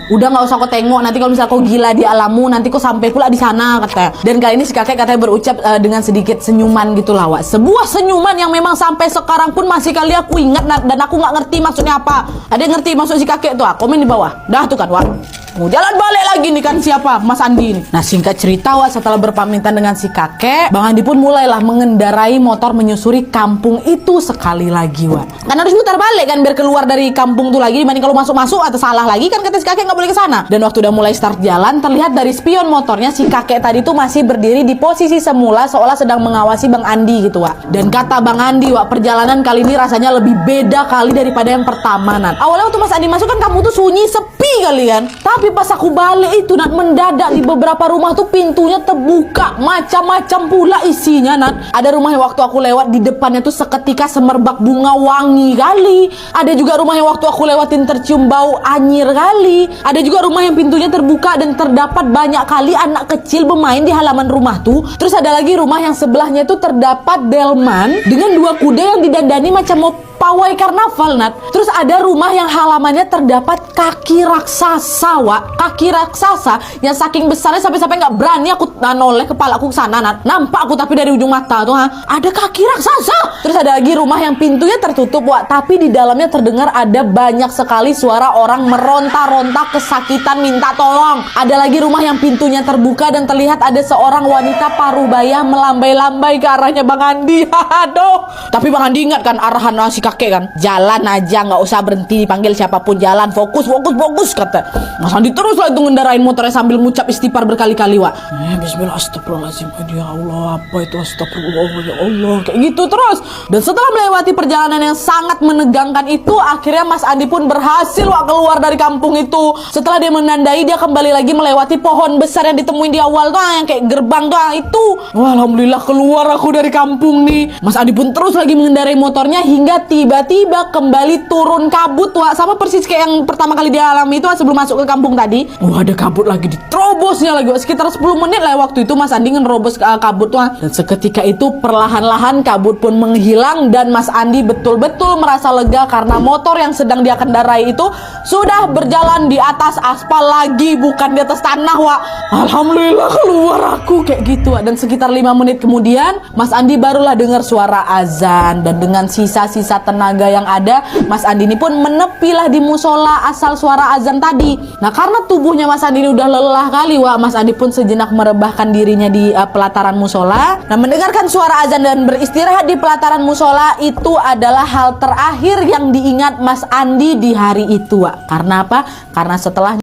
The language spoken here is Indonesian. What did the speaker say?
Udah nggak usah kau tengok, nanti kalau misalnya kau gila di alammu, nanti kau sampai pula di sana, katanya. Dan kali ini si kakek katanya berucap dengan sedikit senyuman gitu lah, Wak. Sebuah senyuman yang memang sampai sekarang pun masih kali aku ingat, dan aku nggak ngerti maksudnya apa. Ada yang ngerti maksud si kakek tuh? Komen di bawah. Dah tuh kan, Wak. Jalan balik lagi nih kan siapa? Mas Andi ini. Nah, singkat cerita, Wak, setelah berpamitan dengan si kakek, Bang Andi pun mulailah mengendarai motor menyusuri kampung itu sekali lagi, Wak. Kan harus putar balik kan biar keluar dari kampung tuh lagi, dibanding kalau masuk-masuk atau salah lagi kan kata si kakek nggak boleh ke sana. Dan waktu udah mulai start jalan, terlihat dari spion motornya si kakek tadi tuh masih berdiri di posisi semula seolah sedang mengawasi Bang Andi gitu, Wak. Dan kata Bang Andi, Wak, perjalanan kali ini rasanya lebih beda kali daripada yang pertama, Nat. Awalnya waktu Mas Andi masuk kan kamu tuh sunyi, sepi kali kan. Tapi pas aku balik itu, Nat, mendadak di beberapa rumah tuh pintunya terbuka, macam-macam pula isinya, Nat. Ada rumah yang waktu aku lewat di depannya tuh seketika semerbak bunga wangi kali. Ada juga rumah yang waktu aku lewatin tercium bau anyir kali. Ada juga rumah yang pintunya terbuka dan terdapat banyak kali anak kecil bermain di halaman rumah tuh. Terus ada lagi rumah yang sebelahnya tuh terdapat delman dengan 2 kuda yang didandani macam mau pawai karnaval, Nat. Terus ada rumah yang halamannya terdapat kaki raksasa, Wak. Kaki raksasa yang saking besarnya sampai-sampai nggak berani aku noleh kepala aku ke sana, Nat. Nampak aku tapi dari ujung mata tuh, ada kaki raksasa. Terus ada lagi rumah yang pintunya tertutup, Wak, tapi di dalamnya terdengar ada banyak sekali suara orang meronta-ronta kesakitan minta tolong. Ada lagi rumah yang pintunya terbuka dan terlihat ada seorang wanita parubaya melambai-lambai ke arahnya Bang Andi. Aduh. Tapi Bang Andi ingat kan arahan si kakek kan, jalan aja, nggak usah berhenti dipanggil siapapun, jalan, fokus kata Mas Andi. Terus lah itu ngendarain motornya sambil ngucap istighfar berkali-kali, Wak. Bismillah, astagfirullahaladzim, ya Allah, apa itu, astagfirullah, ya Allah, kayak gitu terus. Dan setelah melewati perjalanan yang sangat menegangkan itu, akhirnya Mas Andi pun berhasil, Wak, keluar dari kampung itu. Setelah dia menandai, dia kembali lagi melewati pohon besar yang ditemuin di awal tuh, yang kayak gerbang tuh, itu. Wah, alhamdulillah keluar aku dari kampung nih. Mas Andi pun terus lagi mengendarai motornya hingga tiba-tiba kembali turun kabut, Wak. Sama persis kayak yang pertama kali dia alami itu sebelum masuk ke kampung tadi. Wah, ada kabut lagi, diterobosnya lagi, Wak. Sekitar 10 menit lah waktu itu Mas Andi ngerobos kabut, Wak. Dan seketika itu perlahan-lahan kabut pun menghilang dan Mas Andi betul-betul merasa lega karena motor yang sedang dia kendarai itu sudah berjalan di atas aspal lagi, bukan di atas tanah, Wak. Alhamdulillah keluar aku kayak gitu, Wak. Dan sekitar 5 menit kemudian Mas Andi barulah dengar suara azan. Dan dengan sisa-sisa tenaga yang ada, Mas Andi ini pun menepilah di musola asal suara azan tadi. Nah, karena tubuhnya Mas Andi ini udah lelah kali, Wak, Mas Andi pun sejenak merebahkan dirinya di pelataran musola. Nah, mendengarkan suara azan dan beristirahat di pelataran musola itu adalah hal terakhir yang diingat Mas Andi di hari itu, Wak. Karena apa? Karena setelah